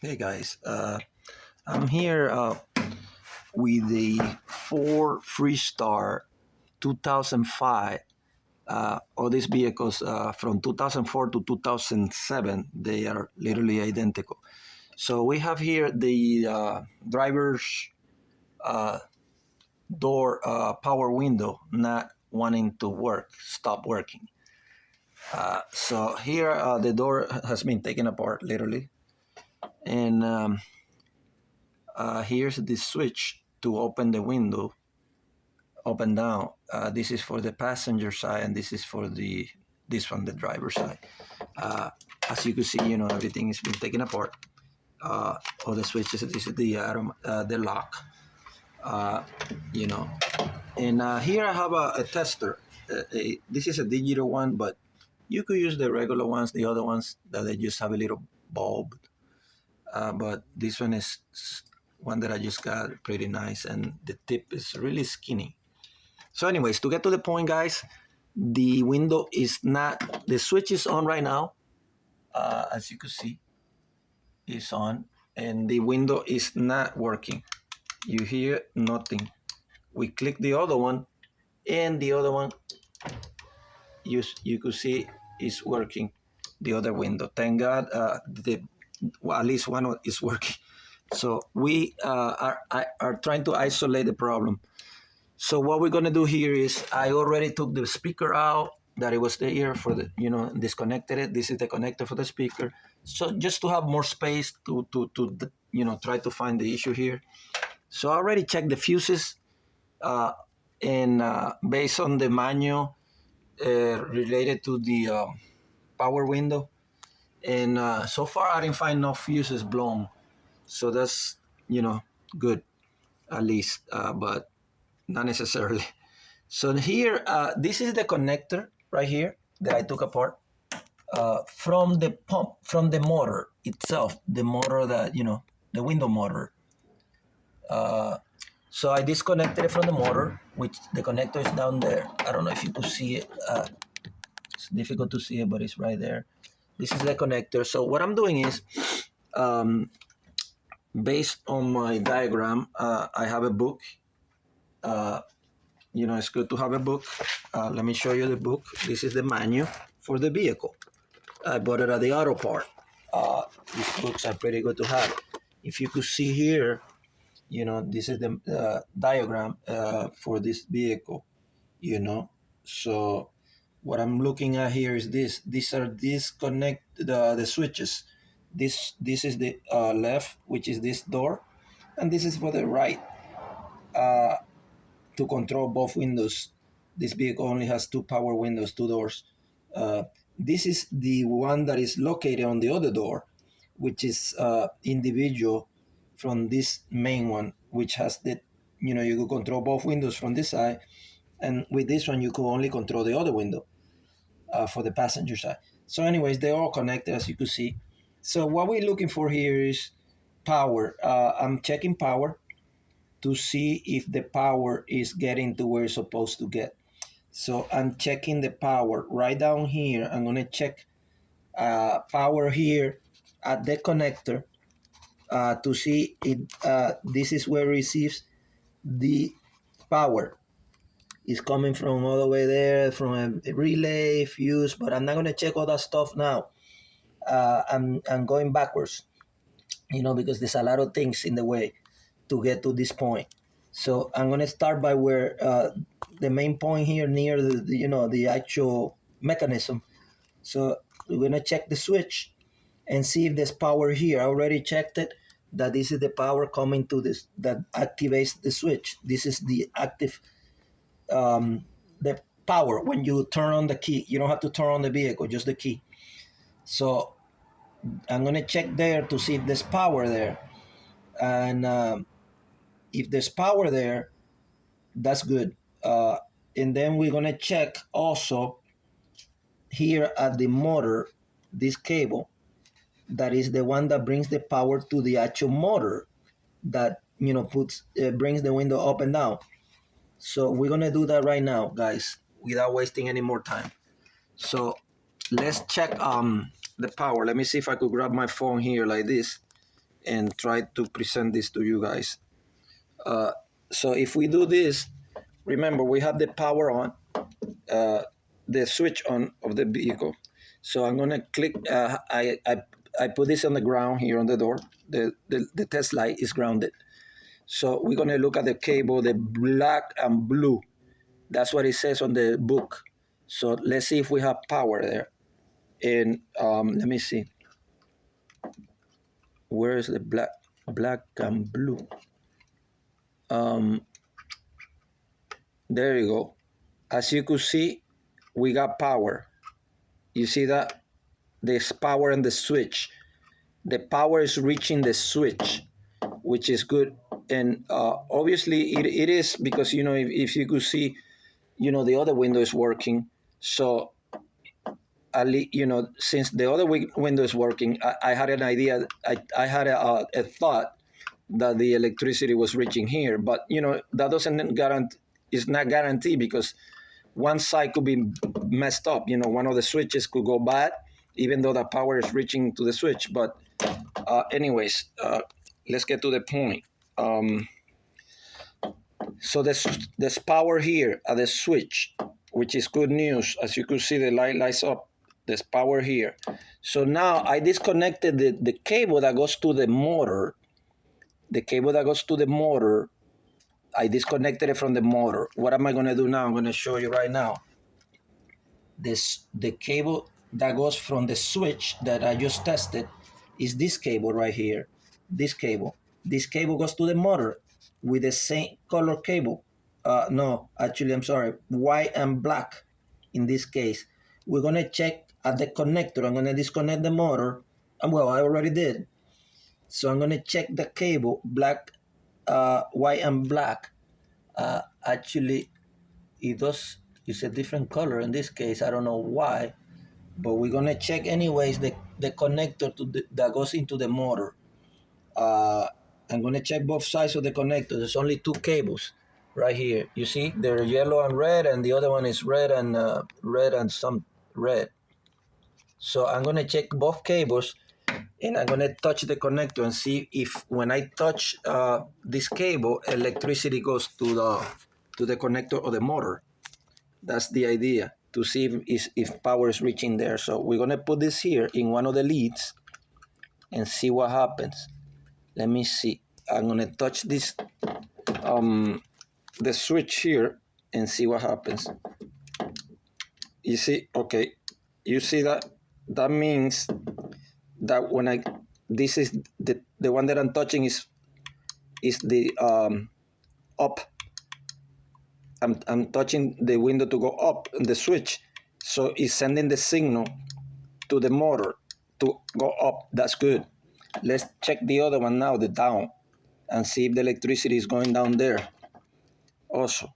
Hey guys, I'm here with the Ford Freestar 2005. All these vehicles from 2004 to 2007, they are literally identical. So we have here the driver's uh, door power window not wanting to work, stop working. So here the door has been taken apart literally, and here's the switch to open the window up and down. This is for the passenger side, and this is for this from the driver's side. Uh, as you can see, everything has been taken apart. All the switches. This is the lock. Uh, you know, and here I have a tester. This is a digital one, but you could use the regular ones, the other ones that they just have a little bulb. But this one is one that I just got, pretty nice, and the tip is really skinny. So anyways, to get to the point, guys, the window is not, the switch is on right now. As you can see, it's on, and the window is not working. You hear nothing. We click the other one, and the other one, you could see is working, the other window. Thank God, at least one is working. So we are trying to isolate the problem. So what we're gonna do here is I already took the speaker out that it was there for the, disconnected it. This is the connector for the speaker. So just to have more space to try to find the issue here. So I already checked the fuses, and based on the manual related to the power window, and so far I didn't find no fuses blown. So that's good, at least, but not necessarily. So here, this is the connector right here that I took apart from the pump, from the motor itself, the motor that, the window motor. So I disconnected it from the motor, which the connector is down there. I don't know if you could see it. It's difficult to see it, but it's right there. This is the connector. So what I'm doing is, based on my diagram, I have a book. It's good to have a book. Let me show you the book. This is the manual for the vehicle. I bought it at the auto part. These books are pretty good to have. If you could see here, this is the diagram for this vehicle, So what I'm looking at here is this. These are the switches. This is the left, which is this door, and this is for the right, to control both windows. This vehicle only has two power windows, two doors. This is the one that is located on the other door, which is individual from this main one, which has the, you could control both windows from this side, and with this one you could only control the other window for the passenger side. So anyways, they're all connected, as you can see. So what we're looking for here is power. I'm checking power to see if the power is getting to where it's supposed to get. So I'm checking the power right down here. I'm gonna check power here at the connector to see if this is where it receives the power. It's coming from all the way there, from a relay, fuse, but I'm not gonna check all that stuff now. I'm going backwards, because there's a lot of things in the way to get to this point. So I'm going to start by where the main point here near the actual mechanism. So we're going to check the switch and see if there's power here. I already checked it, that this is the power coming to this, that activates the switch. This is the active, the power when you turn on the key. You don't have to turn on the vehicle, just the key. So I'm going to check there to see if there's power there. And if there's power there, that's good. And then we're going to check also here at the motor, this cable, that is the one that brings the power to the actual motor that, brings the window up and down. So we're going to do that right now, guys, without wasting any more time. So let's check the power. Let me see if I could grab my phone here like this and try to present this to you guys. So if we do this, remember we have the power on, the switch on of the vehicle. So I'm gonna click, I put this on the ground here on the door. The test light is grounded. So we're gonna look at the cable, the black and blue. That's what it says on the book. So let's see if we have power there. And let me see. Where is the black and blue? There you go. As you could see, we got power. You see that? There's power in the switch. The power is reaching the switch, which is good. And obviously it is because, you know, if you could see, you know, the other window is working. So, you know, since the other window is working, I had an idea, I had a thought that the electricity was reaching here. But, you know, that doesn't guarantee, it's not guaranteed because one side could be messed up. You know, one of the switches could go bad, even though the power is reaching to the switch. But anyways, let's get to the point. So there's power here at the switch, which is good news. As you can see, the light lights up. There's power here. So now I disconnected the cable that goes to the motor. The cable that goes to the motor, I disconnected it from the motor. What am I going to do now? I'm going to show you right now. The cable that goes from the switch that I just tested is this cable right here. This cable. This cable goes to the motor with the same color cable. No, actually, I'm sorry. White and black in this case. We're going to check at the connector. I'm going to disconnect the motor. And well, I already did. So I'm going to check the cable, black, white and black. Actually, it's a different color in this case. I don't know why, but we're going to check anyways the connector that goes into the motor. I'm going to check both sides of the connector. There's only two cables right here. You see, they're yellow and red, and the other one is red and some red. So I'm going to check both cables, and I'm going to touch the connector and see if when I touch this cable, electricity goes to the connector of the motor. That's the idea, to see if power is reaching there. So we're going to put this here in one of the leads and see what happens. Let me see. I'm going to touch this, the switch here and see what happens. You see, okay. You see that? That means that when this is the one that I'm touching is the up. I'm touching the window to go up in the switch, so it's sending the signal to the motor to go up. That's good. Let's check the other one now, the down, and see if the electricity is going down there also.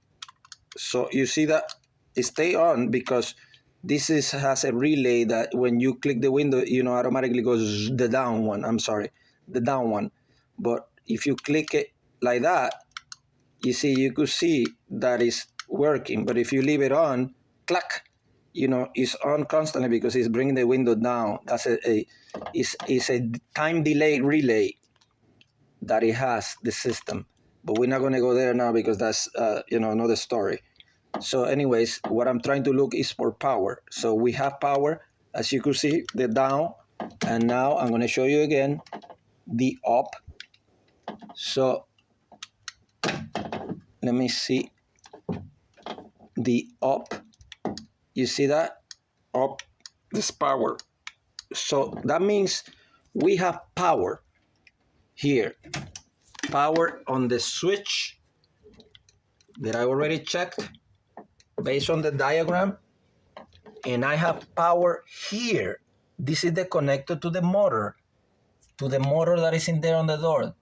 So you see that it stay on because this has a relay that when you click the window, you know, automatically goes the down one. I'm sorry, the down one. But if you click it like that, you could see that it's working. But if you leave it on, clack, you know, it's on constantly because it's bringing the window down. That's it's a time delay relay that it has, the system. But we're not going to go there now because that's you know, another story. So anyways, what I'm trying to look is for power. So we have power, as you can see, the down, and now I'm going to show you again the up. So let me see the up. You see that? Up, this power. So that means we have power here. Power on the switch that I already checked based on the diagram. And I have power here. This is the connector to the motor that is in there on the door,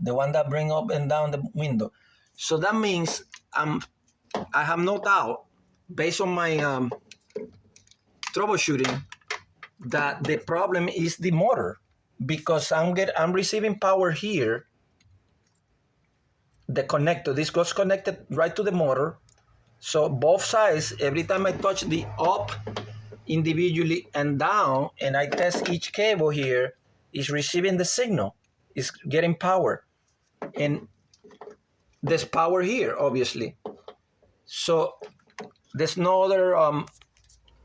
the one that brings up and down the window. So that means I have no doubt, based on my troubleshooting, that the problem is the motor, because I'm receiving power here. The connector, this goes connected right to the motor. So both sides, every time I touch the up individually and down, and I test each cable here, is receiving the signal. is getting power, and there's power here, obviously. So there's no other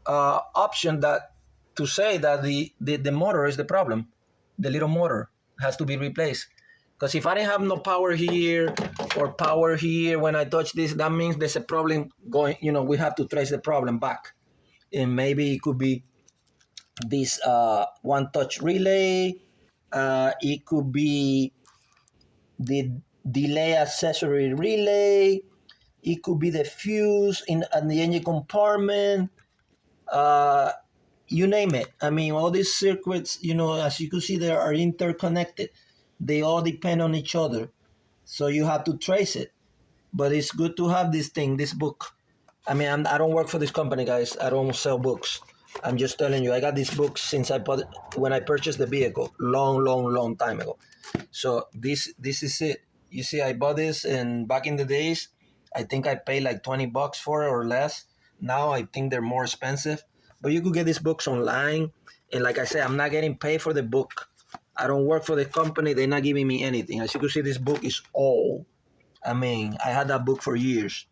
option that to say that the motor is the problem. The little motor has to be replaced. Because if I didn't have no power here or power here when I touch this, that means there's a problem going, we have to trace the problem back. And maybe it could be this one touch relay. It could be the delay accessory relay. It could be the fuse in the engine compartment. Uh, you name it. I mean, all these circuits, as you can see, they are interconnected. They all depend on each other. So you have to trace it. But it's good to have this book. I mean, I don't work for this company, guys. I don't sell books. I'm just telling you, I got these books since when I purchased the vehicle, long time ago. So this is it. You see, I bought this, and back in the days, I think I paid like $20 for it or less. Now I think they're more expensive. But you could get these books online, and like I said, I'm not getting paid for the book. I don't work for the company. They're not giving me anything. As you can see, this book is old. I mean, I had that book for years.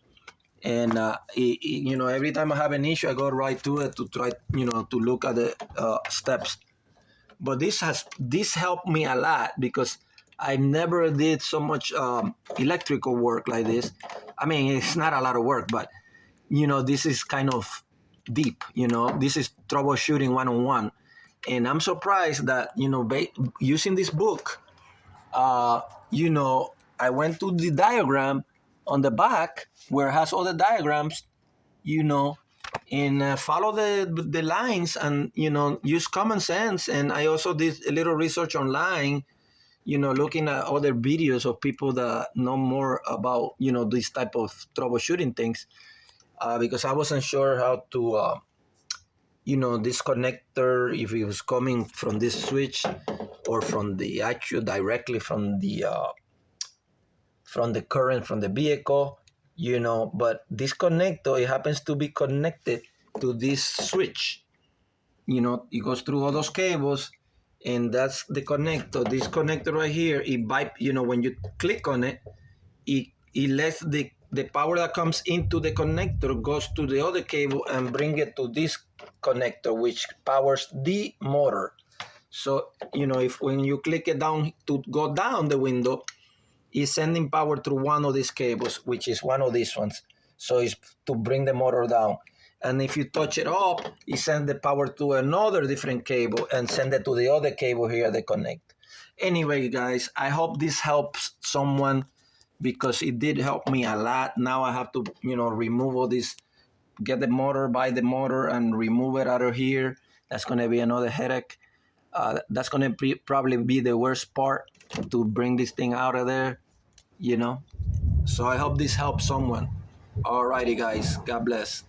And every time I have an issue, I go right to it to try, to look at the steps. But this helped me a lot because I never did so much electrical work like this. I mean, it's not a lot of work, but this is kind of deep. This is troubleshooting 101, and I'm surprised that using this book, uh, I went to the diagram on the back where it has all the diagrams, and follow the lines, and use common sense. And I also did a little research online, looking at other videos of people that know more about this type of troubleshooting things, because I wasn't sure how to this connector, if it was coming from this switch or from the actual directly from the current from the vehicle, but this connector, it happens to be connected to this switch. It goes through all those cables, and that's the connector. This connector right here, when you click on it, it lets the power that comes into the connector goes to the other cable and bring it to this connector, which powers the motor. So, if when you click it down to go down the window, it's sending power through one of these cables, which is one of these ones. So it's to bring the motor down. And if you touch it up, it sends the power to another different cable and send it to the other cable here that connect. Anyway, guys, I hope this helps someone, because it did help me a lot. Now I have to, remove all this, get the motor, buy the motor, and remove it out of here. That's going to be another headache. That's going to probably be the worst part, to bring this thing out of there, So I hope this helps someone. Alrighty, guys. God bless.